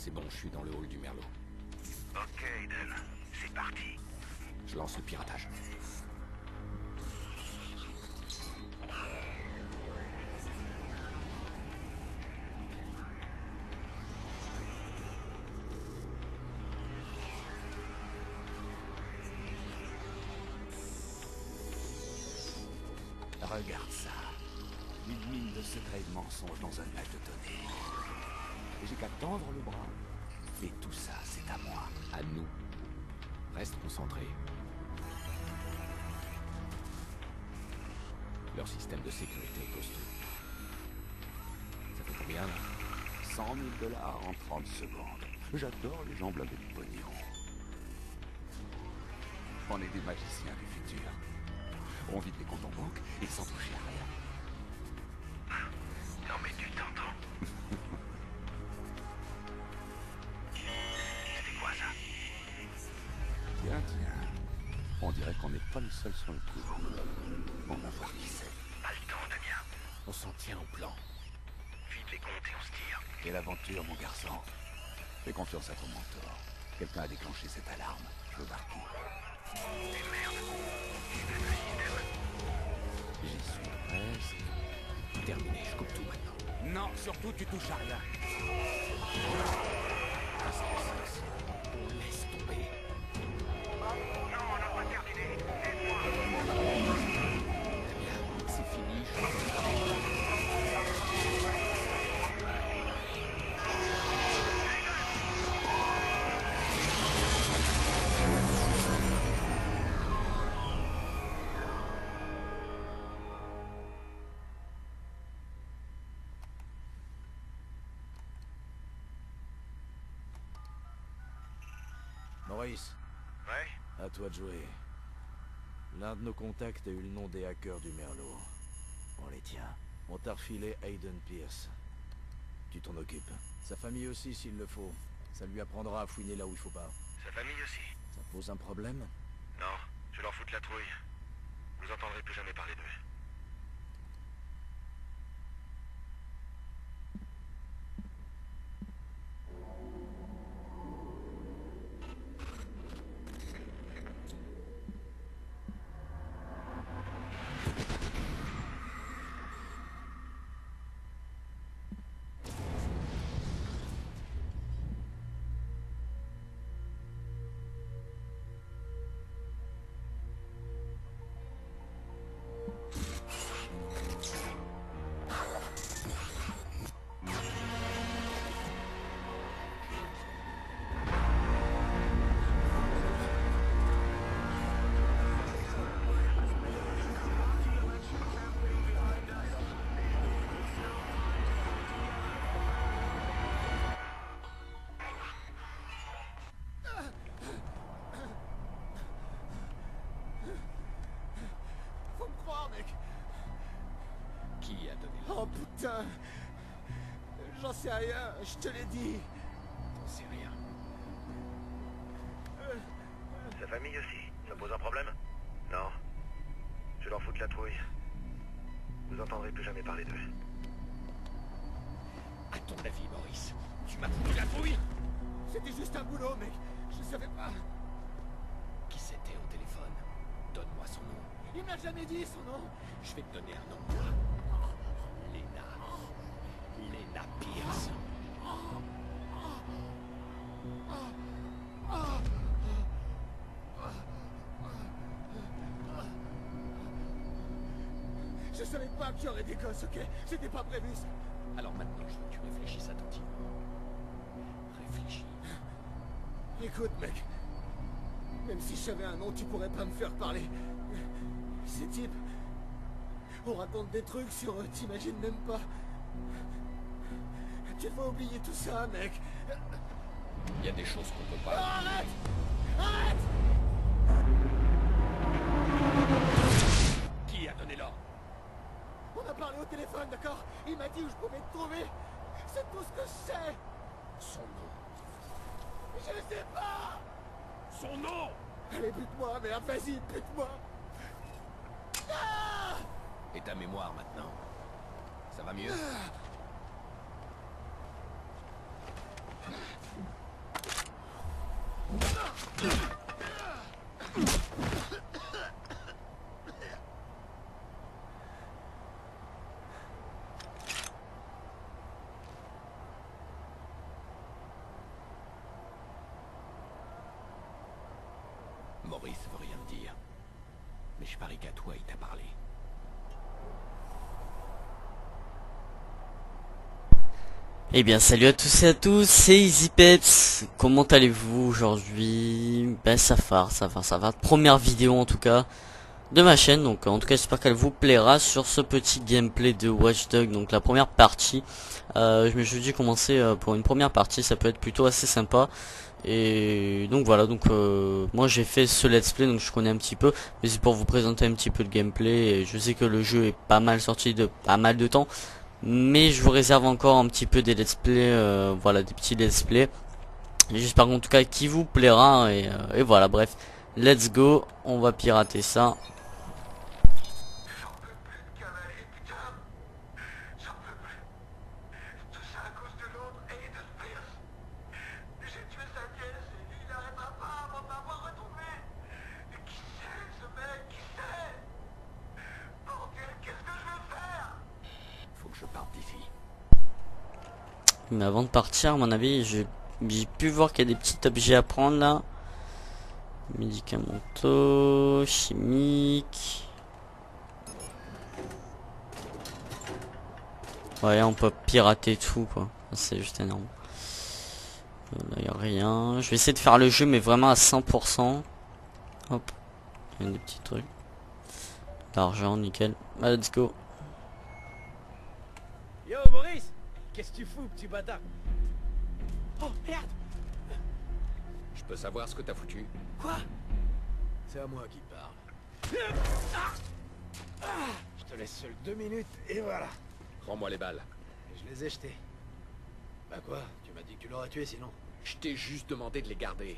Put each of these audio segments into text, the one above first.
C'est bon, je suis dans le hall du Merlot. Ok, Aiden. C'est parti. Je lance le piratage. Regarde ça. Une mine de secrets et de mensonges dans un nuage de données. Et j'ai qu'à tendre le bras. Et tout ça, c'est à moi. À nous. Reste concentré. Leur système de sécurité est costaud. Ça fait combien, là? 100 000 $ en 30 secondes. J'adore les gens blindés de pognon. On est des magiciens du futur. On vide les comptes en banque et sans toucher à rien. Non mais tu t'entends? C'était quoi ça? Tiens. On dirait qu'on n'est pas le seul sur le coup. On va voir qui c'est. Pas le temps, Damien. On s'en tient au plan. Vide les comptes et on se tire. Quelle aventure, mon garçon. Fais confiance à ton mentor. Quelqu'un a déclenché cette alarme. Je veux voir qui. Et merde. Je fais le système. J'y suis presque. Terminé, je coupe tout maintenant. Non, surtout tu touches à rien. Qu'est-ce que c'est ça? On laisse tomber. Non, on n'a pas terminé. Aide-moi. C'est fini, je... Maurice, Ouais? à toi de jouer. L'un de nos contacts a eu le nom des hackers du Merlot. On les tient. On t'a refilé Aiden Pierce. Tu t'en occupes. Sa famille aussi s'il le faut. Ça lui apprendra à fouiner là où il faut pas. Sa famille aussi? Ça pose un problème? Non, je leur foutre la trouille. Vous entendrez plus jamais parler d'eux. Faut me croire, mec. Qui a donné Oh putain. J'en sais rien, je te l'ai dit. T'en sais rien. Sa famille aussi? Ça pose un problème? Non. Je leur foutre la trouille. Vous entendrez plus jamais parler d'eux. À ton avis, Maurice, tu m'as foutu la trouille? C'était juste un boulot, mec. Je savais pas. Qui c'était au téléphone? Donne-moi son nom. Il m'a jamais dit son nom. Je vais te donner un nom, moi. Lena. Lena Pierce. Je savais pas qu'il y aurait des gosses, ok? C'était pas prévu, ça. Alors maintenant, je veux que tu réfléchisses attentivement. Réfléchis. Écoute, mec. Même si je savais un nom, tu pourrais pas me faire parler. Ces types... On raconte des trucs sur eux, t'imagines même pas. Tu vas oublier tout ça, mec. Il y a des choses qu'on peut pas... Arrête! Arrête! Qui a donné l'ordre? On a parlé au téléphone, d'accord? Il m'a dit où je pouvais te trouver. C'est tout ce que je sais. Son nom. Je sais pas. Son nom! Allez, bute-moi, merde, vas-y, bute-moi. Ah! Et ta mémoire maintenant? Ça va mieux? Maurice veut rien te dire. Mais je parie qu'à toi, il t'a parlé. Eh bien salut à tous et à tous, c'est EasyPeps. Comment allez-vous aujourd'hui? Ben ça va. Première vidéo en tout cas de ma chaîne, donc en tout cas j'espère qu'elle vous plaira sur ce petit gameplay de Watch Dogs, donc la première partie. Je me suis dit commencer pour une première partie, ça peut être plutôt assez sympa. Et donc voilà, donc moi j'ai fait ce let's play, donc je connais un petit peu, mais c'est pour vous présenter un petit peu le gameplay. Et je sais que le jeu est pas mal sorti de pas mal de temps, mais je vous réserve encore un petit peu des let's play, voilà, des petits let's play. J'espère en tout cas qu'il vous plaira, et voilà, bref, let's go, on va pirater ça. Je parte d'ici. Mais avant de partir, à mon avis, j'ai pu voir qu'il y a des petits objets à prendre là. Médicamenteux, chimiques. Ouais, on peut pirater tout quoi. C'est juste énorme. Là, y a rien. Je vais essayer de faire le jeu, mais vraiment à 100%. Hop. Il y a des petits trucs. L'argent, nickel. Bah, let's go. Yo Maurice, qu'est-ce que tu fous, petit bâtard? Oh merde! Je peux savoir ce que t'as foutu? Quoi? C'est à moi qui parle. Je te laisse seul 2 minutes et voilà. Rends-moi les balles. Je les ai jetées. Bah quoi? Tu m'as dit que tu l'aurais tué sinon. Je t'ai juste demandé de les garder.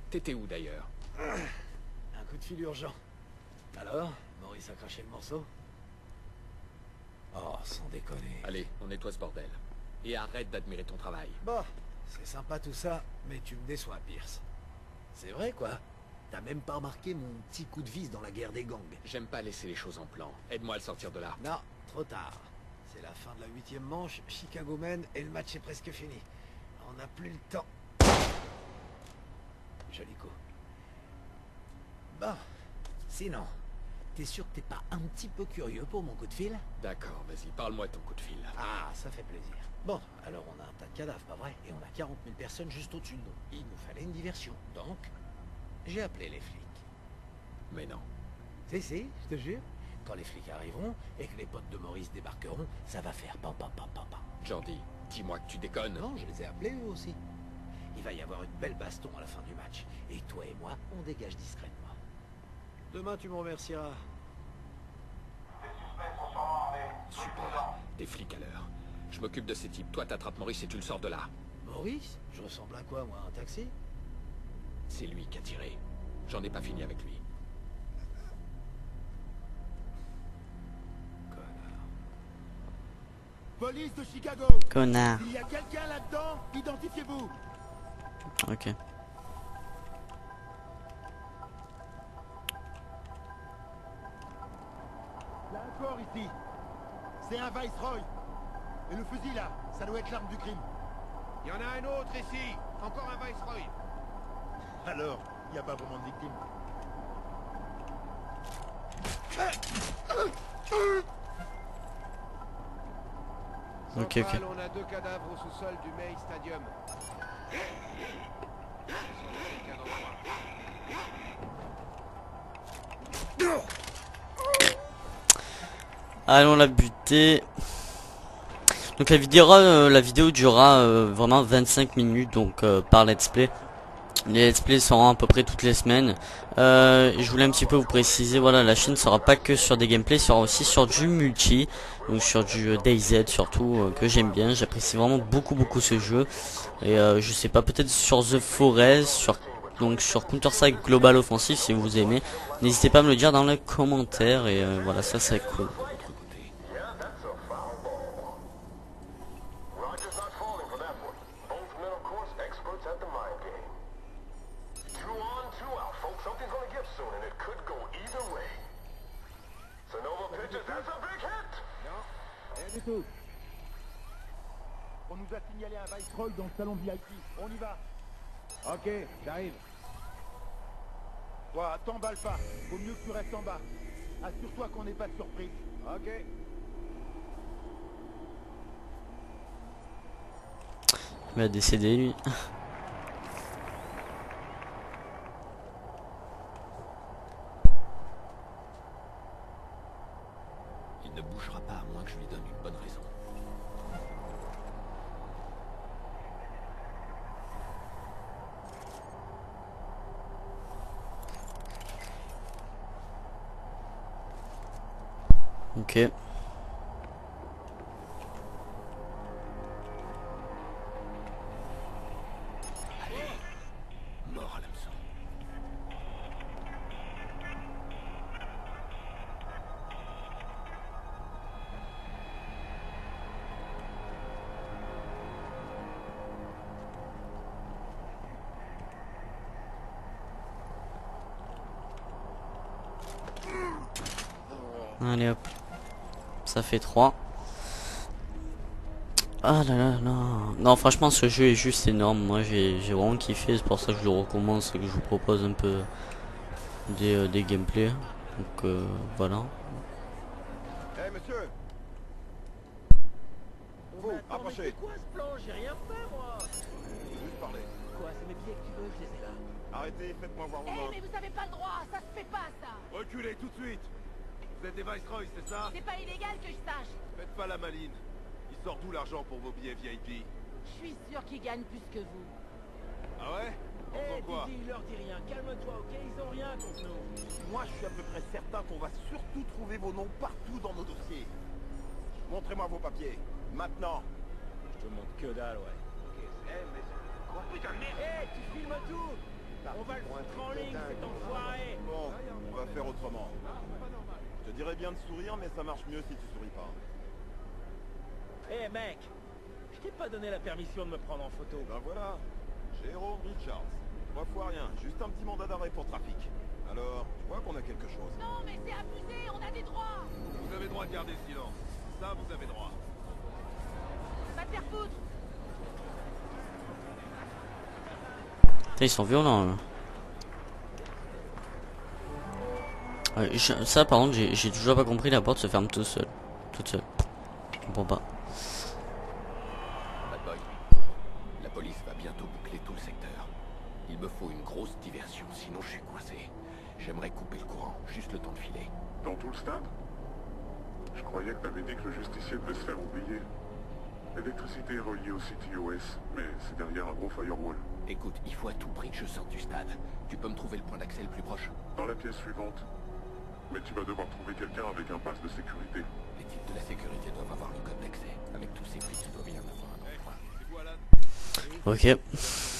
T'étais où d'ailleurs? Un coup de fil urgent. Alors, Maurice a craché le morceau? Oh, sans déconner. Allez, on nettoie ce bordel. Et arrête d'admirer ton travail. Bon, c'est sympa tout ça, mais tu me déçois, Pierce. C'est vrai, quoi. T'as même pas remarqué mon petit coup de vis dans la guerre des gangs. J'aime pas laisser les choses en plan. Aide-moi à le sortir de là. Non, trop tard. C'est la fin de la 8e manche, Chicago mène et le match est presque fini. On n'a plus le temps. Joli coup. Bon, sinon, t'es sûr que t'es pas un petit peu curieux pour mon coup de fil? D'accord, vas-y, parle-moi de ton coup de fil. Ah, ça fait plaisir. Bon, alors on a un tas de cadavres, pas vrai? Et on a 40 000 personnes juste au-dessus de nous. Il nous fallait une diversion. Donc, j'ai appelé les flics. Mais non. Si, je te jure. Quand les flics arriveront et que les potes de Maurice débarqueront, ça va faire pam pam pam pam pam. Jordi, dis-moi que tu déconnes. Non, je les ai appelés eux aussi. Il va y avoir une belle baston à la fin du match. Et toi et moi, on dégage discrètement. Demain, tu me remercieras. Super, des flics à l'heure. Je m'occupe de ces types. Toi, t'attrapes Maurice et tu le sors de là. Maurice? Je ressemble à quoi, moi? Un taxi? C'est lui qui a tiré. J'en ai pas fini avec lui. Police de Chicago. Connard. Il y a quelqu'un là-dedans? Identifiez-vous. Ok. Il y a un corps ici. C'est un Viceroy. Et le fusil là, ça doit être l'arme du crime. Il y en a un autre ici. Encore un Viceroy. Alors, il n'y a pas vraiment de victime. Ok. Central, on a 2 cadavres au sous-sol du May Stadium. Allons la buter. Donc la vidéo durera vraiment 25 minutes, donc par let's play. Les let's play seront à peu près toutes les semaines. Je voulais un petit peu vous préciser, voilà, la chaîne sera pas que sur des gameplays, sera aussi sur du multi, donc sur du DayZ surtout, que j'aime bien. J'apprécie vraiment beaucoup ce jeu. Et je sais pas, peut-être sur The Forest, sur Counter-Strike Global Offensive si vous aimez. N'hésitez pas à me le dire dans les commentaires, et voilà, ça serait cool. On nous a signalé un Viceroy dans le salon VIP. On y va. Ok, j'arrive. Toi, t'emballe pas. Vaut mieux que tu restes en bas. Assure-toi qu'on n'ait pas de surprise. Ok. Il va décéder lui. Il ne bougera pas à moins que je lui donne une bonne raison. Ok. Mort à l'hameçon. Allez hop. Ça fait 3. Ah là là là. Non franchement ce jeu est juste énorme. Moi j'ai vraiment kiffé. C'est pour ça que je le recommence et que je vous propose un peu des gameplays. Donc voilà. Eh monsieur. Vous, approchez. C'est quoi ce plan? J'ai rien fait moi. Juste parler. Quoi, c'est mes billets que tu veux, je les ai là. Arrêtez, faites-moi voir vos Eh, mains. mais vous avez pas le droit, ça se fait pas ça. Reculez tout de suite. Vous êtes des Viceroy, c'est ça? C'est pas illégal que je sache. Faites pas la maline. Il sort d'où l'argent pour vos billets VIP? Je suis sûr qu'ils gagnent plus que vous. Ah ouais? En faisant quoi? Didi, leur dis rien, calme-toi, ok? Ils ont rien contre nous. Moi, je suis à peu près certain qu'on va surtout trouver vos noms partout dans nos dossiers. Montrez-moi vos papiers. Maintenant. Je te montre que dalle, ouais. Mais quoi? Putain de merde! Eh, tu filmes tout. On va le foutre en ligne, cet enfoiré. Bon, on va faire autrement. Je te dirais bien de sourire, mais ça marche mieux si tu souris pas. Eh mec, je t'ai pas donné la permission de me prendre en photo. Ben voilà, Jérôme Richards. 3 fois rien, juste un petit mandat d'arrêt pour trafic. Alors, tu vois qu'on a quelque chose. Non, mais c'est abusé, on a des droits. Vous avez droit de garder le silence. Ça, vous avez droit. Va te faire foutre. Putain, ils sont violents là. Ça par contre j'ai toujours pas compris, la porte se ferme toute seule. Je comprends pas. Bad boy, la police va bientôt boucler tout le secteur. Il me faut une grosse diversion, sinon je suis coincé. J'aimerais couper le courant, juste le temps de filer. Dans tout le stade? Je croyais que t'avais dit que le justicier devait se faire oublier. L'électricité est reliée au CTOS, mais c'est derrière un gros firewall. Écoute, il faut à tout prix que je sorte du stade. Tu peux me trouver le point d'accès le plus proche? Dans la pièce suivante. Mais tu vas devoir trouver quelqu'un avec un pass de sécurité. Les types de la sécurité doivent avoir le code d'accès. Avec tous ces flics, tu dois bien avoir un endroit. Ok.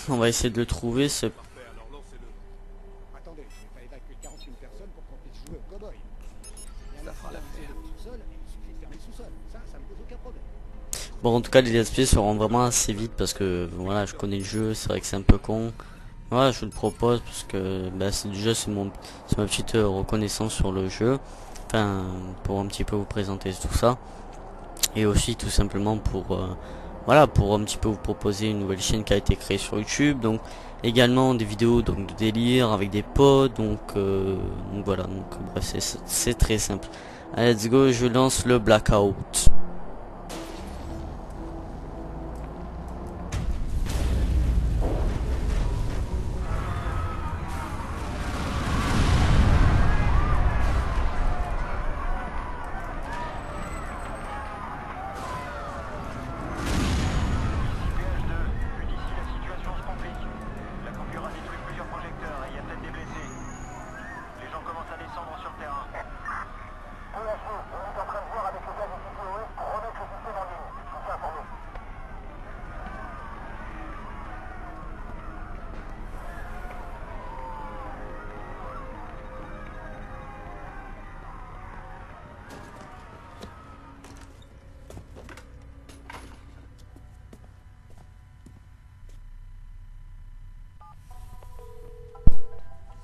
On va essayer de le trouver ce... Parfait, alors lancez-le. Attendez, je vais pas évacuer 41 personnes pour qu'on puisse jouer au cow-boy. Ça fera l'affaire. Tout seul, il suffit de fermer le sous-sol. Ça me pose aucun problème. Bon en tout cas les let's play seront vraiment assez vite parce que voilà je connais le jeu, c'est vrai que c'est un peu con. Voilà je vous le propose parce que bah, c'est déjà c'est ma petite reconnaissance sur le jeu. Enfin pour un petit peu vous présenter tout ça. Et aussi tout simplement pour voilà pour un petit peu vous proposer une nouvelle chaîne qui a été créée sur YouTube. Donc également des vidéos donc de délire avec des potes. Donc voilà donc bref c'est très simple. Allez, let's go, je lance le Blackout.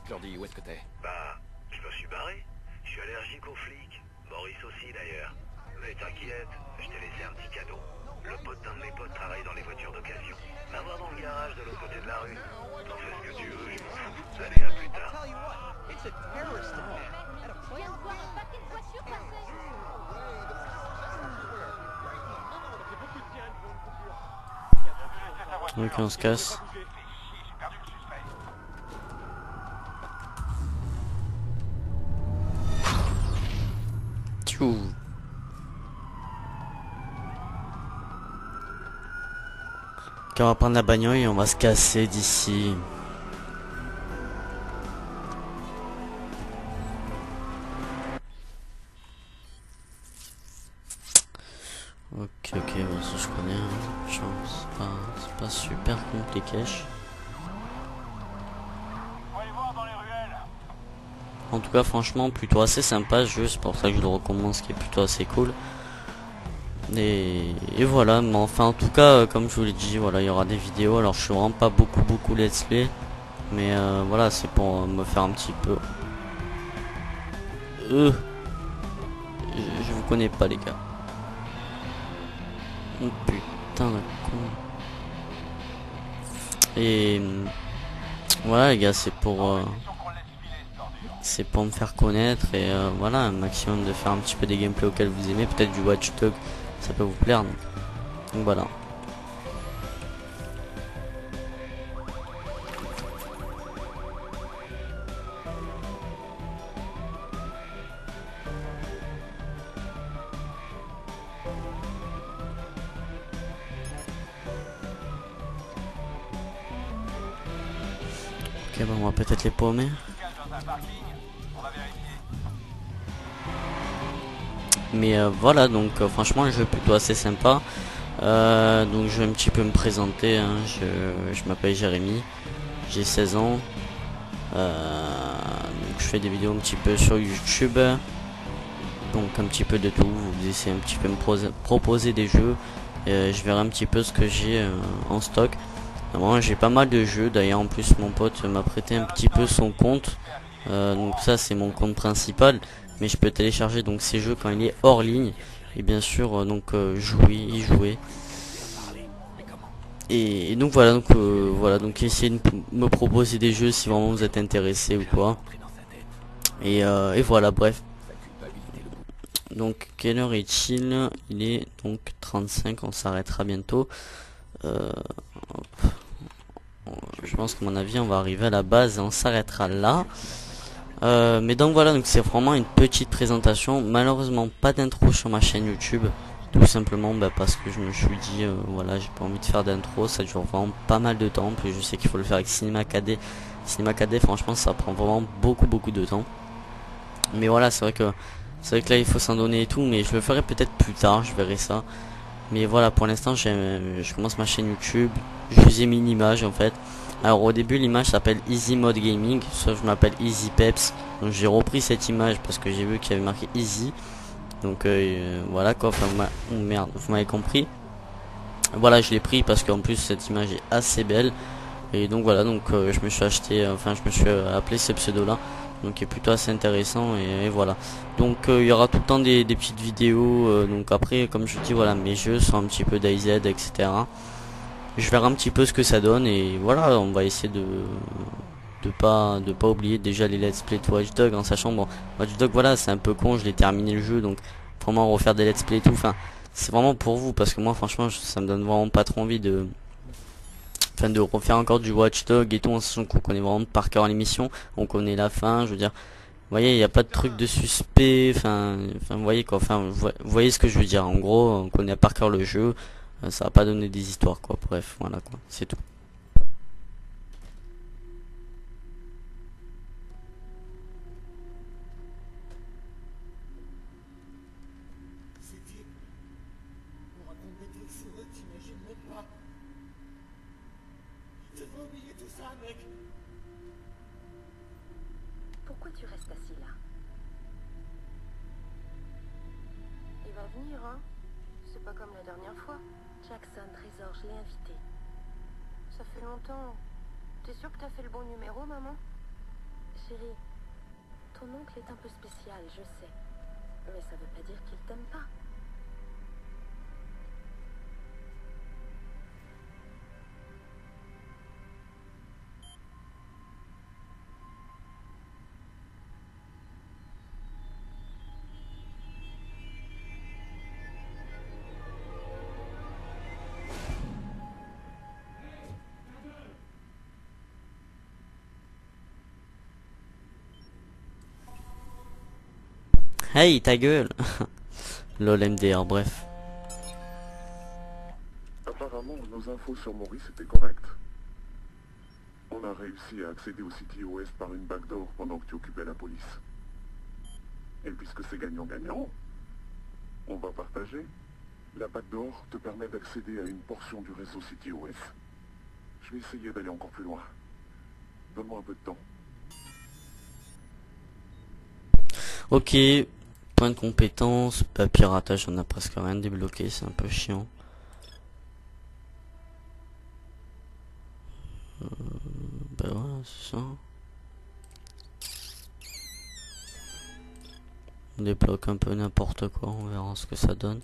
Jordi, où est-ce que t'es? Bah, je me suis barré. Je suis allergique aux flics. Maurice aussi d'ailleurs. Mais t'inquiète, je t'ai laissé un petit cadeau. Le pote d'un de mes potes travaille dans les voitures d'occasion. Va voir dans le garage de l'autre côté de la rue. T'en fais ce que tu veux, je m'en fous. Allez, à plus tard. Je viens de voir un paquet de voitures passer. Ok, on se casse. Tchou. Ok, on va prendre la bagnole et on va se casser d'ici. Ok, bon, ça je connais, hein. C'est pas super compliqué. En tout cas, franchement, plutôt assez sympa ce jeu, c'est pour ça que je le recommande, ce qui est plutôt assez cool. Et voilà, mais enfin, en tout cas, comme je vous l'ai dit, voilà, il y aura des vidéos. Alors, je suis vraiment pas beaucoup let's play, mais voilà, c'est pour me faire un petit peu. Je vous connais pas, les gars. Oh putain de con. Et voilà les gars, c'est pour me faire connaître et voilà, un maximum de faire un petit peu des gameplays auxquels vous aimez, peut-être du Watch Dogs, ça peut vous plaire, donc voilà. Ok, bon, on va peut-être les paumer. Mais voilà, donc franchement le jeu est plutôt assez sympa. Donc je vais un petit peu me présenter, hein. Je m'appelle Jérémy, j'ai 16 ans. Donc je fais des vidéos un petit peu sur YouTube. Donc un petit peu de tout, vous essayez un petit peu me proposer des jeux. Je verrai un petit peu ce que j'ai en stock. Moi j'ai pas mal de jeux, d'ailleurs en plus mon pote m'a prêté un petit peu son compte. Donc ça c'est mon compte principal, mais je peux télécharger donc ces jeux quand il est hors ligne et bien sûr y jouer. Et donc voilà, donc essayez de me proposer des jeux si vraiment vous êtes intéressé ou quoi. Et voilà, bref. Donc quelle heure est-il? Il est donc 35, on s'arrêtera bientôt. Je pense qu'à mon avis on va arriver à la base et on s'arrêtera là. Mais donc voilà, donc c'est vraiment une petite présentation. Malheureusement pas d'intro sur ma chaîne YouTube, tout simplement parce que je me suis dit voilà, j'ai pas envie de faire d'intro, ça dure vraiment pas mal de temps. Puis je sais qu'il faut le faire avec Cinema KD. Cinema KD franchement ça prend vraiment beaucoup de temps. Mais voilà, c'est vrai que là il faut s'en donner et tout, mais je le ferai peut-être plus tard, je verrai ça. Mais voilà, pour l'instant je commence ma chaîne YouTube. Je vous ai mis une image en fait. Alors au début l'image s'appelle Easy Mode Gaming, sauf je m'appelle Easy Peps. Donc j'ai repris cette image parce que j'ai vu qu'il y avait marqué Easy. Donc voilà quoi, enfin merde, vous m'avez compris. Voilà, je l'ai pris parce qu'en plus cette image est assez belle. Et donc voilà, donc je me suis acheté, je me suis appelé ce pseudo là. Donc qui est plutôt assez intéressant et voilà. Donc il y aura tout le temps des petites vidéos. Donc après comme je dis voilà, mes jeux sont un petit peu DayZ etc. Je verrai un petit peu ce que ça donne et voilà, on va essayer de pas oublier déjà les let's play de Watch Dogs, en sachant bon Watch Dogs voilà c'est un peu con, je l'ai terminé le jeu, donc vraiment refaire des let's play et tout, enfin c'est vraiment pour vous parce que moi franchement ça me donne vraiment pas trop envie de refaire encore du Watch Dogs et tout, en sachant qu'on connaît vraiment par cœur l'émission, on connaît la fin, je veux dire, vous voyez il n'y a pas de truc de suspect, enfin vous voyez quoi, vous voyez ce que je veux dire, en gros on connaît par cœur le jeu. Ça va pas donner des histoires quoi, bref voilà quoi, c'est tout. Ces types, on raconte des trucs sur eux, t'imagines même pas. Tu devrais oublier tout ça, mec. Pourquoi tu restes assis là? Il va venir, hein? C'est pas comme la dernière fois. Jackson, Trésor, je l'ai invité. Ça fait longtemps. T'es sûre que t'as fait le bon numéro, maman? Chérie, ton oncle est un peu spécial, je sais. Mais ça veut pas dire qu'il t'aime pas. Hey, ta gueule. Lol MDR, bref. Apparemment, nos infos sur Maurice étaient correctes. On a réussi à accéder au CTOS par une backdoor pendant que tu occupais la police. Et puisque c'est gagnant-gagnant, on va partager. La backdoor te permet d'accéder à une portion du réseau CTOS. Je vais essayer d'aller encore plus loin. Donne-moi un peu de temps. Ok, point de compétence, bah, piratage, on a presque rien débloqué, c'est un peu chiant. Bah voilà, c'est ça. On débloque un peu n'importe quoi, on verra ce que ça donne.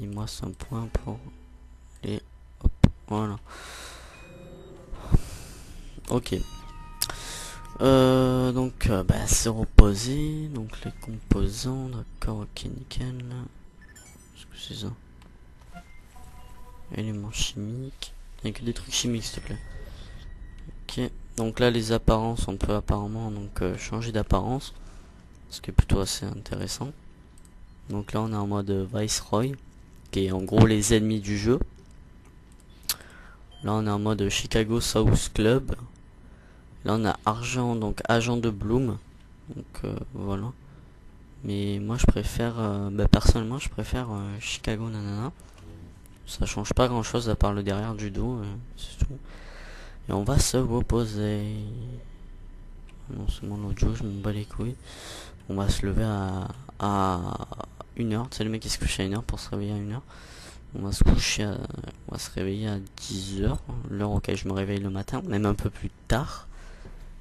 Et moi c'est un point pour les... Hop, voilà. Ok. Donc bah, c'est reposé. Donc les composants, d'accord, ok, nickel. Est-ce que c'est ça? Éléments chimiques. Il n'y a que des trucs chimiques s'il te plaît. Ok. Donc là les apparences, on peut apparemment donc changer d'apparence. Ce qui est plutôt assez intéressant. Donc là on est en mode Viceroy, qui est en gros les ennemis du jeu. Là on est en mode Chicago South Club. Là on a argent, donc agent de Bloom. Donc voilà. Mais moi je préfère, bah, personnellement je préfère Chicago nanana. Ça change pas grand chose à part le derrière du dos, c'est tout. Et on va se reposer. Non c'est mon autre jeu, je m'en bats les couilles. On va se lever à 1h. Tu sais le mec qui se couche à 1h pour se réveiller à 1h. On va se coucher on va se réveiller à 10h. L'heure auquel je me réveille le matin, même un peu plus tard.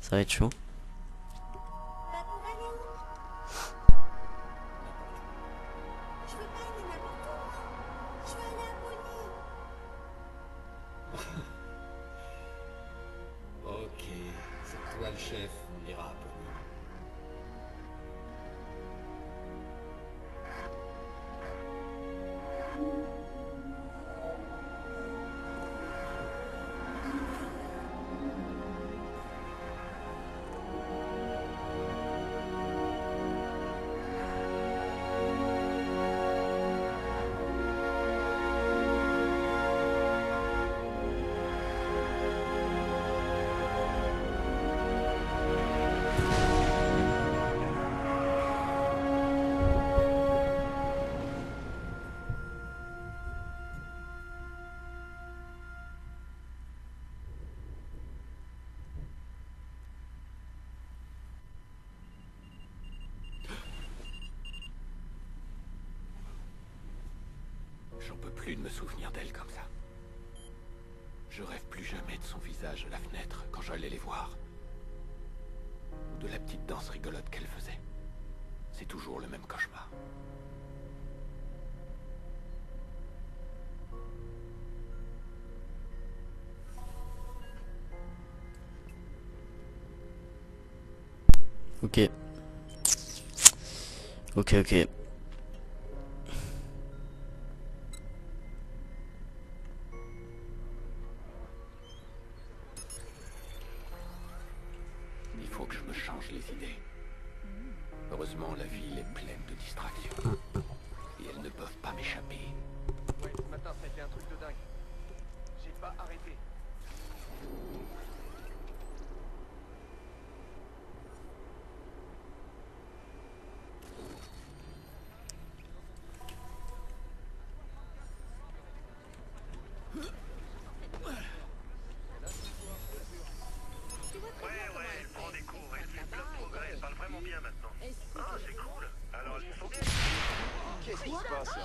Ça va être chaud. Ok, c'est toi le chef, on ira à Pony. J'en peux plus de me souvenir d'elle comme ça. Je rêve plus jamais de son visage à la fenêtre quand j'allais les voir. Ou de la petite danse rigolote qu'elle faisait. C'est toujours le même cauchemar. Ok. Ok. Il faut que je me change les idées. Heureusement, la ville est pleine de distractions. Et elles ne peuvent pas m'échapper. Ouais, ce matin, ça a été un truc de dingue. J'ai pas arrêté. Ouais, elle prend des cours, elle fait plein de progrès, elle parle vraiment bien maintenant. Ah, c'est cool. Alors, il faut bien... Qu'est-ce qui se passe, là?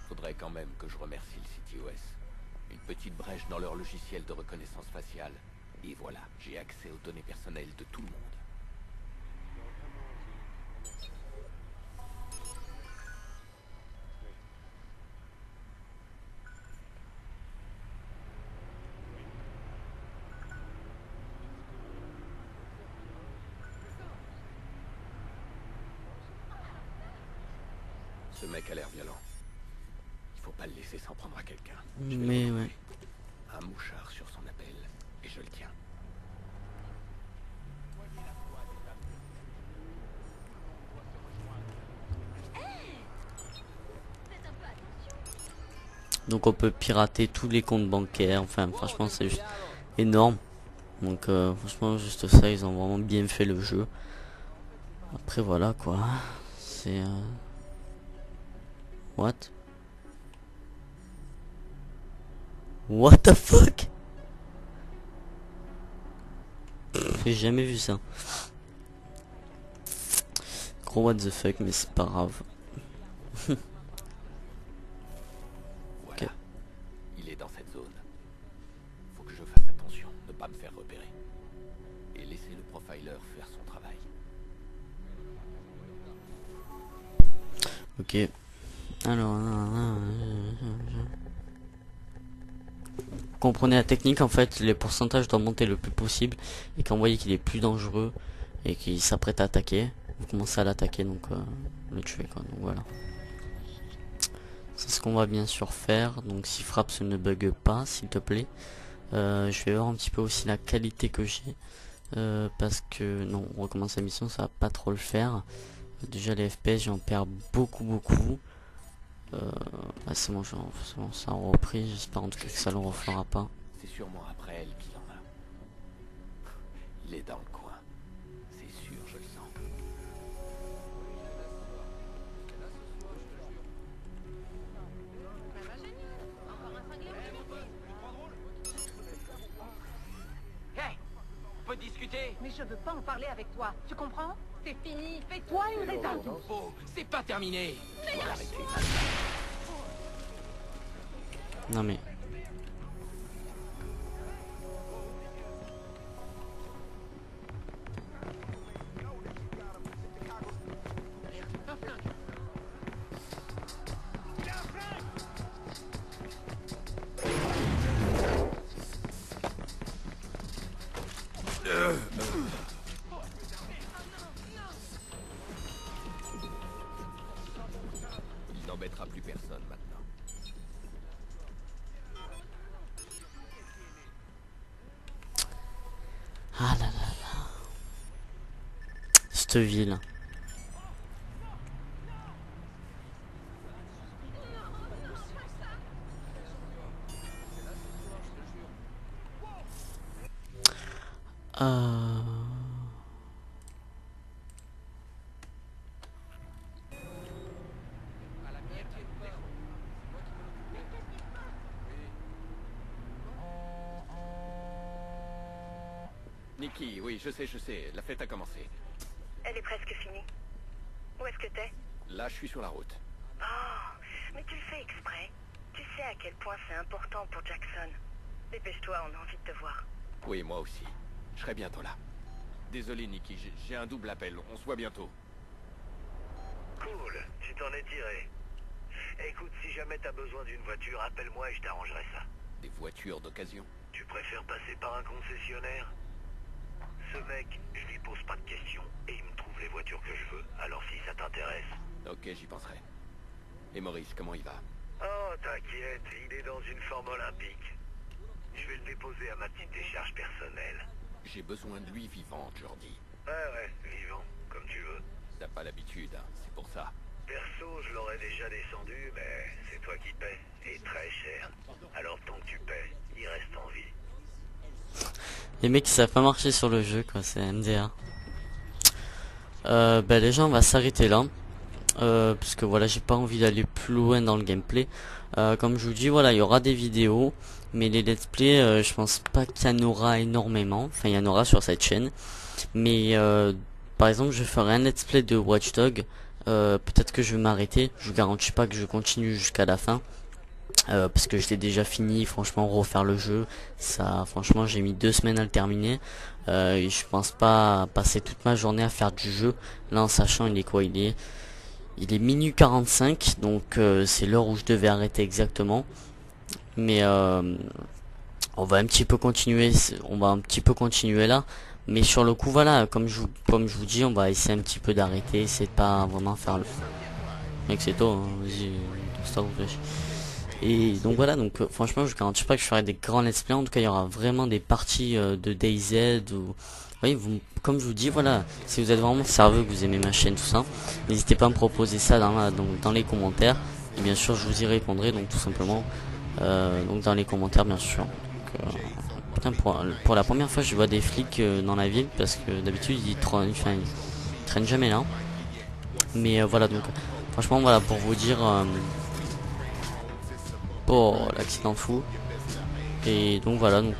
Faudrait quand même que je remercie le CTOS. Une petite brèche dans leur logiciel de reconnaissance faciale. Et voilà, j'ai accès aux données personnelles de tout le monde. Ce mec a l'air violent. Il faut pas le laisser s'en prendre à quelqu'un. Mais ouais. Un mouchard sur son appel, et je le tiens. Donc on peut pirater tous les comptes bancaires. Enfin franchement c'est juste énorme. Donc franchement juste ça, ils ont vraiment bien fait le jeu. Après voilà quoi. C'est... What? What the fuck? J'ai jamais vu ça. Gros what the fuck, mais c'est pas grave. Voilà. Il est dans cette zone. Faut que je fasse attention, ne pas me faire repérer. Et laisser le profiler faire son travail. Ok. Alors... Comprenez la technique, en fait, les pourcentages doivent monter le plus possible. Et quand vous voyez qu'il est plus dangereux et qu'il s'apprête à attaquer, vous commencez à l'attaquer, donc le tuer quoi. Donc voilà. C'est ce qu'on va bien sûr faire. Donc si Fraps ne bug pas, s'il te plaît. Je vais voir un petit peu aussi la qualité que j'ai. Parce que non, on recommence la mission, ça va pas trop le faire. Déjà les FPS, j'en perds beaucoup. Ah, c'est bon, ça a repris. J'espère en tout cas que ça le refera pas. C'est sûrement après elle qu'il en a. Il est dans le coin. C'est sûr, je le sens. Hey, on peut discuter. Mais je veux pas en parler avec toi. Tu comprends? C'est fini. Fais-toi une raison. Oh, c'est pas terminé. Non mais... Il n'embêtera plus personne maintenant. Ah là là là. Cette ville. Nikki, oui, je sais, la fête a commencé. Elle est presque finie. Où est-ce que t'es? Là, je suis sur la route. Oh, mais tu le fais exprès. Tu sais à quel point c'est important pour Jackson. Dépêche-toi, on a envie de te voir. Oui, moi aussi. Je serai bientôt là. Désolé, Nikki, j'ai un double appel. On se voit bientôt. Cool, tu t'en es tiré. Écoute, si jamais t'as besoin d'une voiture, appelle-moi et je t'arrangerai ça. Des voitures d'occasion? Tu préfères passer par un concessionnaire? Ce mec, je lui pose pas de questions et il me trouve les voitures que je veux. Alors si ça t'intéresse... Ok, j'y penserai. Et Maurice, comment il va? Oh, t'inquiète, il est dans une forme olympique. Je vais le déposer à ma petite décharge personnelle. J'ai besoin de lui vivant, Jordi. Ouais, vivant, comme tu veux. T'as pas l'habitude, hein, c'est pour ça. Perso, je l'aurais déjà descendu, mais c'est toi qui paies, et très cher. Alors tant que tu paies, il reste en vie. Les mecs ça savent pas marcher sur le jeu quoi, c'est MDR. Bah déjà on va s'arrêter là. Parce que voilà, j'ai pas envie d'aller plus loin dans le gameplay. Comme je vous dis, voilà, il y aura des vidéos. Mais les let's play, je pense pas qu'il y en aura énormément. Enfin, il y en aura sur cette chaîne. Mais par exemple, je ferai un let's play de Watch Dogs. Peut-être que je vais m'arrêter. Je vous garantis pas que je continue jusqu'à la fin. Parce que je l'ai déjà fini, franchement refaire le jeu, ça franchement j'ai mis 2 semaines à le terminer. Et je pense pas passer toute ma journée à faire du jeu. Là en sachant il est quoi, il est minuit 45, donc c'est l'heure où je devais arrêter exactement. Mais on va un petit peu continuer, là. Mais sur le coup voilà, comme je vous dis, on va essayer un petit peu d'arrêter, c'est pas vraiment faire le... Mec c'est toi, hein. Vas-y, ça vous plaît. Et donc voilà, donc franchement je garantis pas que je ferai des grands let's play. En tout cas il y aura vraiment des parties de DayZ ou... Oui, comme je vous dis, voilà, si vous êtes vraiment sérieux, que vous aimez ma chaîne, tout ça, n'hésitez pas à me proposer ça dans les commentaires. Et bien sûr je vous y répondrai, donc tout simplement donc dans les commentaires bien sûr. Donc, putain, pour la première fois je vois des flics dans la ville, parce que d'habitude ils traînent jamais là. Mais voilà, donc franchement voilà, pour vous dire pour l'accident fou. Et donc voilà, donc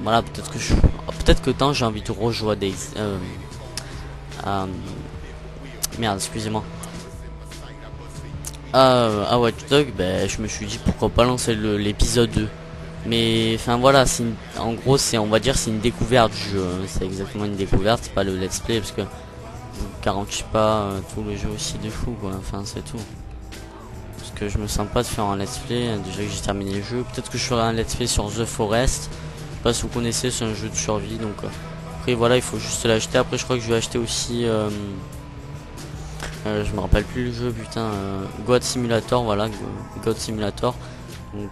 voilà, peut-être que tant j'ai envie de rejouer des merde, excusez-moi. Watch Dogs, ben je me suis dit pourquoi pas lancer l'épisode 2. Mais enfin voilà, en gros c'est, on va dire, c'est une découverte du jeu. C'est exactement une découverte, c'est pas le let's play, parce que je vous garantis pas tout le jeu aussi de fou quoi. Enfin c'est tout. Parce que je me sens pas de faire un let's play déjà que j'ai terminé le jeu. Peut-être que je ferai un let's play sur The Forest. Je sais pas si vous connaissez, c'est un jeu de survie. Donc après voilà, il faut juste l'acheter. Après je crois que je vais acheter aussi je me rappelle plus le jeu, putain, God Simulator, voilà, God Simulator, donc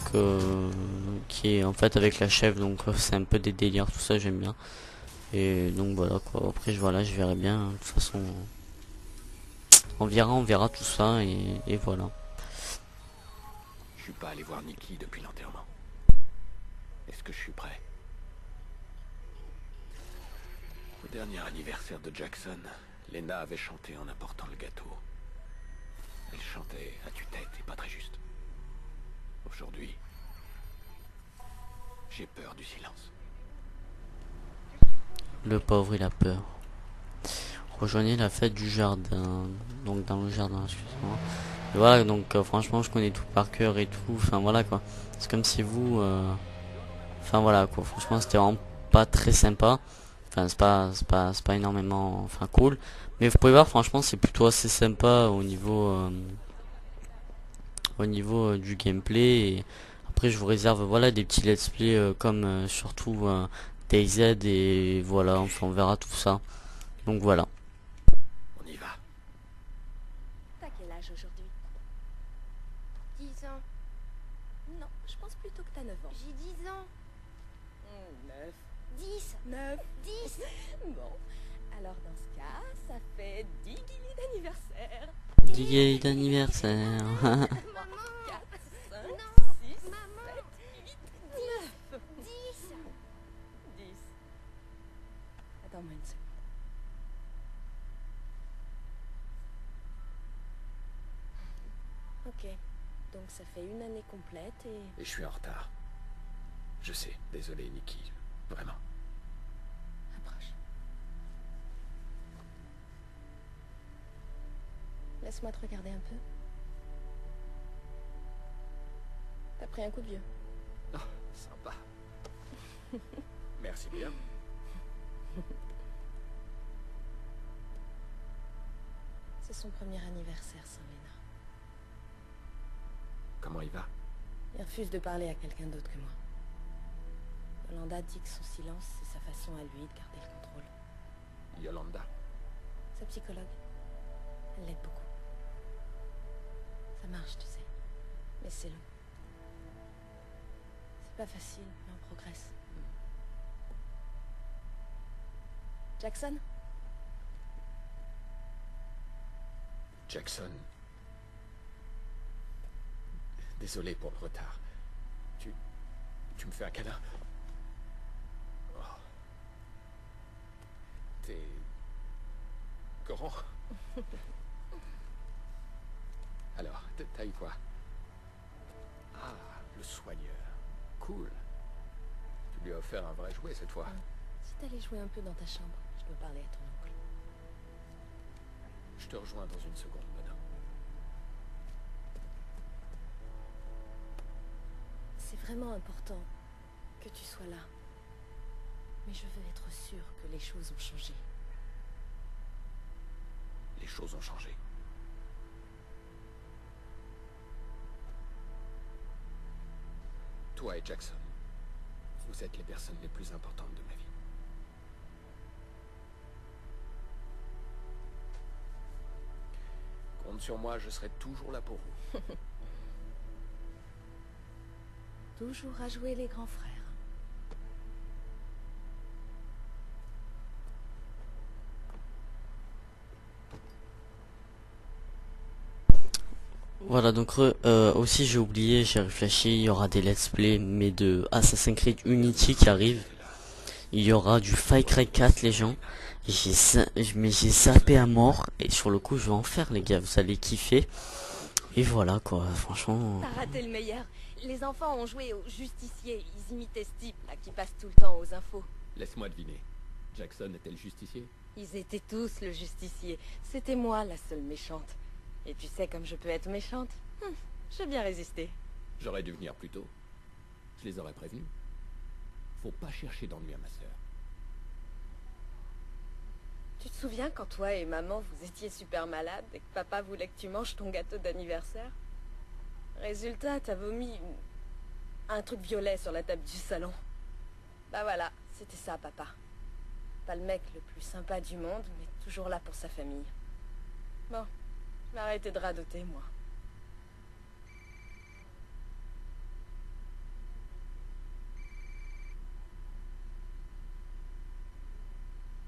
qui est en fait avec la chef, donc c'est un peu des délires, tout ça j'aime bien. Et donc voilà quoi, après je verrai bien, de toute façon on verra tout ça, et voilà. Je suis pas allé voir Nikki depuis l'enterrement. Est-ce que je suis prêt? Au dernier anniversaire de Jackson, Lena avait chanté en apportant le gâteau. Elle chantait à tue-tête et pas très juste. Aujourd'hui, j'ai peur du silence. Le pauvre, il a peur. Rejoignez la fête du jardin. Donc dans le jardin, excusez-moi. Et voilà, donc franchement je connais tout par cœur et tout. Enfin voilà quoi. C'est comme si vous... Enfin voilà quoi. Franchement c'était vraiment pas très sympa. Enfin c'est pas énormément... Enfin cool. Mais vous pouvez voir, franchement c'est plutôt assez sympa au niveau... du gameplay. Et après je vous réserve voilà des petits let's play comme surtout DayZ, et voilà, enfin on verra tout ça. Donc voilà. On y va. T'as quel âge aujourd'hui? 10 ans. Non, je pense plutôt que t'as 9 ans. J'ai 10 ans. 9. 10. 9. 10. Bon. Alors dans ce cas, ça fait 10 guillis d'anniversaire. 10 guillis d'anniversaire. Maman. 4, 5, 6, 7, 8, 9. 10. 10. Attends-moi une seconde. Ok, donc ça fait une année complète et... Et je suis en retard. Je sais, désolé Nikki, vraiment. Approche. Laisse-moi te regarder un peu. T'as pris un coup de vieux. Oh, sympa. Merci bien. C'est son premier anniversaire sans Lena. Comment il va? Il refuse de parler à quelqu'un d'autre que moi. Yolanda dit que son silence, c'est sa façon à lui de garder le contrôle. Yolanda? Sa psychologue. Elle l'aide beaucoup. Ça marche, tu sais. Mais c'est long. C'est pas facile, mais on progresse. Jackson? Jackson. Désolé pour le retard. Tu me fais un câlin? Oh. T'es... Coran? Alors, t'as eu quoi? Ah, le soigneur. Cool. Tu lui as offert un vrai jouet cette fois. Si t'allais jouer un peu dans ta chambre, je dois parler à ton oncle. Je te rejoins dans une seconde, bonhomme. C'est vraiment important que tu sois là. Mais je veux être sûre que les choses ont changé. Les choses ont changé. Toi et Jackson, vous êtes les personnes les plus importantes de ma vie. Compte sur moi, je serai toujours là pour vous. Toujours à jouer les grands frères. Voilà, donc aussi j'ai oublié, j'ai réfléchi, il y aura des let's play mais de Assassin's Creed Unity qui arrive. Il y aura du Far Cry 4 les gens. Mais j'ai zappé à mort et sur le coup je vais en faire les gars, vous allez kiffer. Et voilà quoi, franchement. T'as raté le meilleur. Les enfants ont joué au justicier, ils imitaient ce type là qui passe tout le temps aux infos. Laisse-moi deviner. Jackson était le justicier? Ils étaient tous le justicier. C'était moi la seule méchante. Et tu sais comme je peux être méchante. J'ai bien résisté. J'aurais dû venir plus tôt. Je les aurais prévenus. Faut pas chercher d'ennui à ma sœur. Tu te souviens quand toi et maman vous étiez super malades et que papa voulait que tu manges ton gâteau d'anniversaire? Résultat, t'as vomi un truc violet sur la table du salon. Bah voilà, c'était ça papa. Pas le mec le plus sympa du monde, mais toujours là pour sa famille. Bon, je vais arrêter de radoter moi.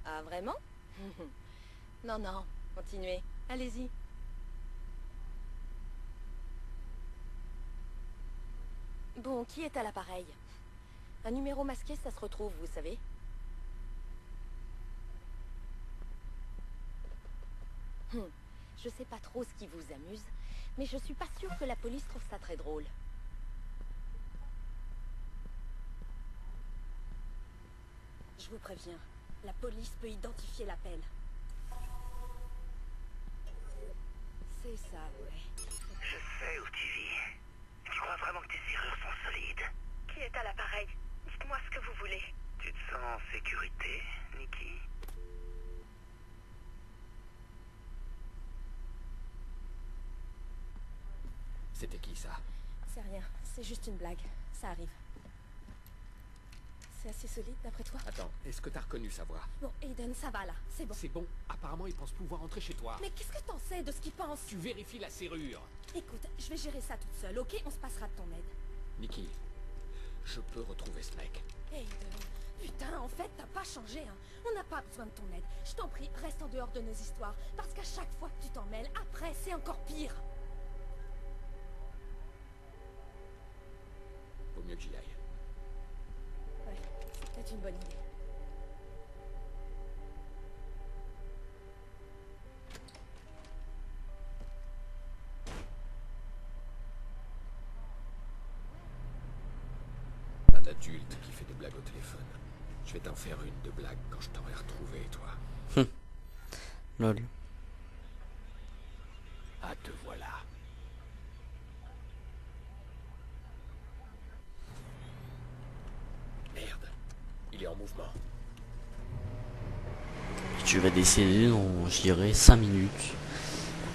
Ah vraiment? Non, non, continuez. Allez-y. Bon, qui est à l'appareil? Un numéro masqué, ça se retrouve, vous savez. Je sais pas trop ce qui vous amuse, mais je suis pas sûre que la police trouve ça très drôle. Je vous préviens, la police peut identifier l'appel. C'est ça, ouais. Je sais où tu vis. Tu crois vraiment que tes serrures sont solides? Qui est à l'appareil? Dites-moi ce que vous voulez. Tu te sens en sécurité, Nikki? C'était qui ça? C'est rien, c'est juste une blague. Ça arrive. C'est assez solide d'après toi? Attends, est-ce que t'as reconnu sa voix? Bon, Aiden, ça va là, c'est bon. C'est bon, apparemment il pense pouvoir entrer chez toi. Mais qu'est-ce que t'en sais de ce qu'il pense? Tu vérifies la serrure. Écoute, je vais gérer ça toute seule, ok? On se passera de ton aide. Nikki, je peux retrouver ce mec. Aiden, putain, en fait, t'as pas changé, hein. On n'a pas besoin de ton aide. Je t'en prie, reste en dehors de nos histoires. Parce qu'à chaque fois que tu t'en mêles, après, c'est encore pire. Vaut mieux que j'y aille. Ouais, c'est peut-être une bonne idée. Un adulte qui fait des blagues au téléphone. Je vais t'en faire une de blague quand je t'aurai retrouvé, toi. Lol. Ah, te voilà. Merde, il est en mouvement. Tu vas décéder dans, je dirais, 5 minutes.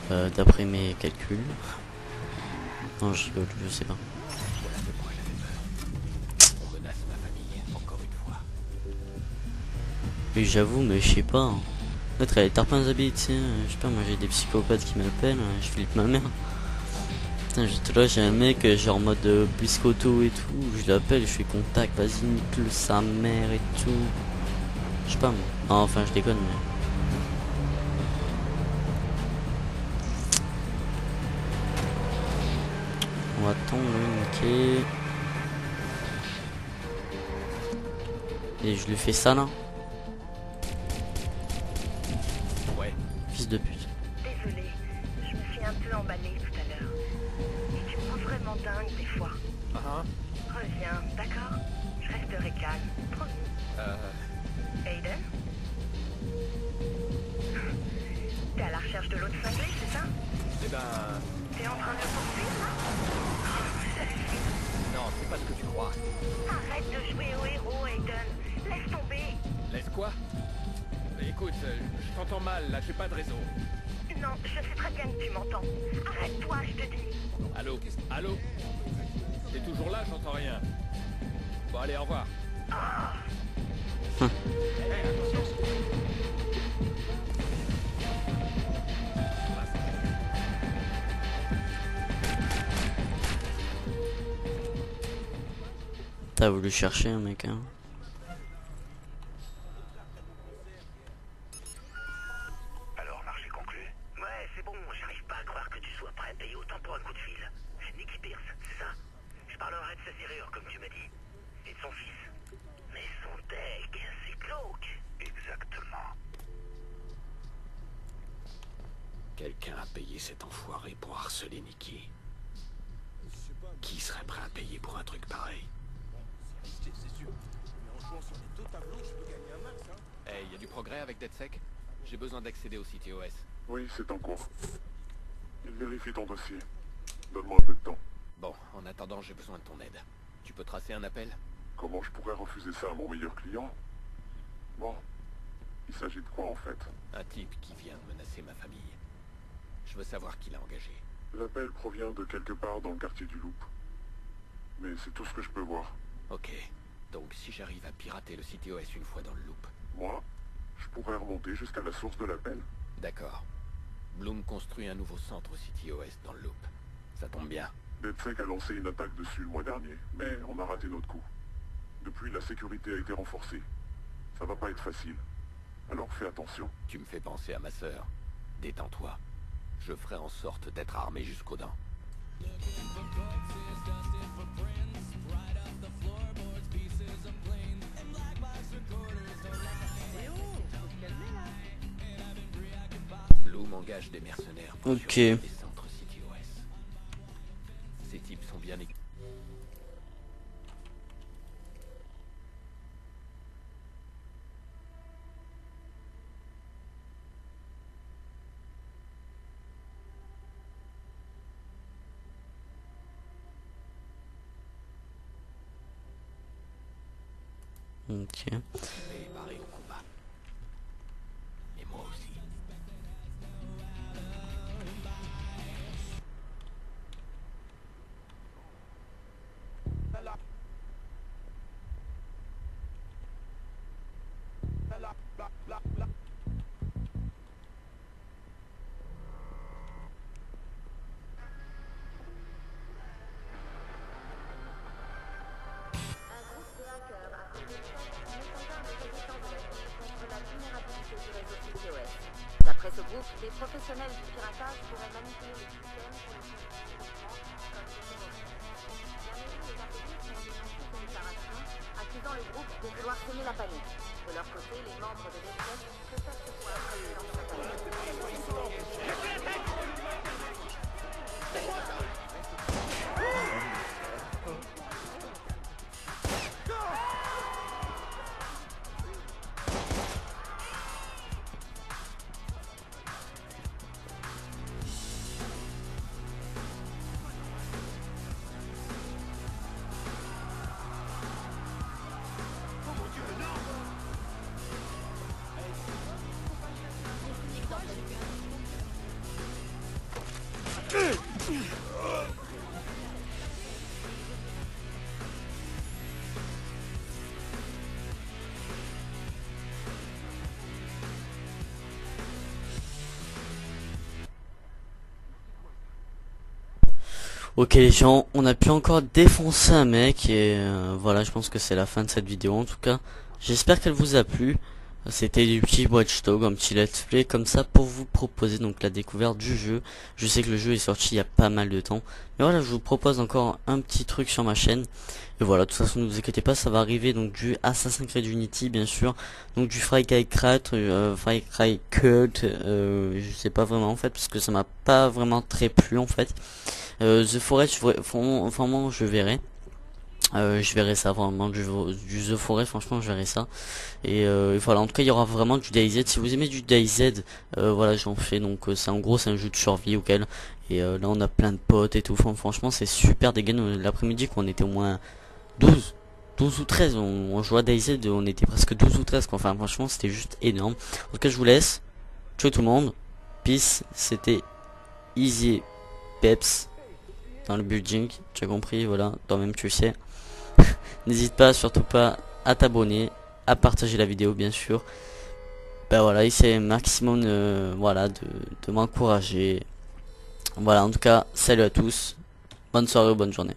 D'après mes calculs. Non, je rigole, je sais pas. Voilà de quoi j'avais peur. On menace ma famille, encore une fois. Et j'avoue, mais je sais pas. Hein. Peut-être elle tape un habit, tu sais. Je sais pas, moi j'ai des psychopathes qui m'appellent. Je flippe ma mère. Putain, j'étais là, j'ai un mec, genre en mode biscotto et tout. Je l'appelle, je fais contact, vas-y, nique-le sa mère et tout. Je sais pas, moi. Non, enfin, je déconne, mais. On va attendre, niquer. Et je lui fais ça là. Ouais. Fils de pute. Désolée, je me suis un peu emballée tout à l'heure. Et tu me rends vraiment dingue des fois. Reviens, d'accord? Je resterai calme, promis. Aiden? T'es à la recherche de l'autre cinglé, c'est ça? Eh ben... T'es en train de le poursuivre, là? Non, c'est pas ce que tu crois. Arrête de jouer au héros, Aiden. Laisse tomber. Laisse quoi? Écoute, je t'entends mal, là, j'ai pas de réseau. Non, je sais très bien que tu m'entends. Arrête-toi, je te dis. Allô? Allô? T'es toujours là, j'entends rien. Bon, allez, au revoir. ça a voulu chercher un mec hein. Alors, marché conclu? Ouais, c'est bon, j'arrive pas à croire que tu sois prêt à payer autant pour un coup de fil. Nicky Pierce, c'est ça? Je parlerai de sa serrure, comme tu m'as dit. Et de son fils. Mais son deck, c'est glauque. Exactement. Quelqu'un a payé cet enfoiré pour harceler Nicky. Qui serait prêt à payer pour un truc pareil? C'est sûr. Mais en jouant sur les deux tableaux, je peux gagner un max, hein. Hey, y a du progrès avec DeadSec? J'ai besoin d'accéder au site OS. Oui, c'est en cours. Il vérifie ton dossier. Donne-moi un peu de temps. Bon, en attendant, j'ai besoin de ton aide. Tu peux tracer un appel? Comment je pourrais refuser ça à mon meilleur client? Bon, il s'agit de quoi en fait? Un type qui vient de menacer ma famille. Je veux savoir qui l'a engagé. L'appel provient de quelque part dans le quartier du Loop. Mais c'est tout ce que je peux voir. Ok. Donc si j'arrive à pirater le site OS une fois dans le Loop. Moi, je pourrais remonter jusqu'à la source de l'appel. D'accord. Bloom construit un nouveau centre au site OS dans le Loop. Ça tombe bien. DeadSec a lancé une attaque dessus le mois dernier, mais on a raté notre coup. Depuis, la sécurité a été renforcée. Ça va pas être facile. Alors fais attention. Tu me fais penser à ma sœur. Détends-toi. Je ferai en sorte d'être armé jusqu'aux dents. Bloom engage des mercenaires pour surveiller les centres City OS. Ces types sont bien équipés. Ok. Préparés au combat. Et moi aussi. D'après ce groupe, les professionnels du piratage pourraient manipuler le système pour le les intégrés sont dénoncés ces déclarations, accusant le groupe de vouloir semer la panique. De leur côté, les membres de l'espèce préfèrent se voir dans sa Ok les gens, on a pu encore défoncer un mec et voilà, je pense que c'est la fin de cette vidéo en tout cas. J'espère qu'elle vous a plu. C'était du petit Watch Dogs, un petit let's play comme ça pour vous proposer donc la découverte du jeu. Je sais que le jeu est sorti il y a pas mal de temps, mais voilà, je vous propose encore un petit truc sur ma chaîne. Et voilà, de toute façon ne vous inquiétez pas, ça va arriver donc du Assassin's Creed Unity bien sûr, donc du Far Cry Cult, je sais pas vraiment en fait parce que ça m'a pas vraiment très plu en fait. The Forest, vraiment je verrai. Je verrai ça vraiment du The Forest, franchement je verrai ça. Et voilà, en tout cas il y aura vraiment du DayZ. Si vous aimez du DayZ, voilà j'en fais. Donc c'est en gros c'est un jeu de survie auquel. Et là on a plein de potes et tout. Franchement c'est super dégaine. L'après-midi qu'on était au moins 12 ou 13, on jouait à DayZ, on était presque 12 ou 13 quoi. Enfin franchement c'était juste énorme. En tout cas je vous laisse. Ciao tout le monde. Peace, c'était Easy Peps dans le building, tu as compris, voilà, toi-même tu sais. N'hésite pas, surtout pas à t'abonner, à partager la vidéo bien sûr. Ben voilà, essaye maximum voilà, de m'encourager. Voilà, en tout cas, salut à tous, bonne soirée ou bonne journée.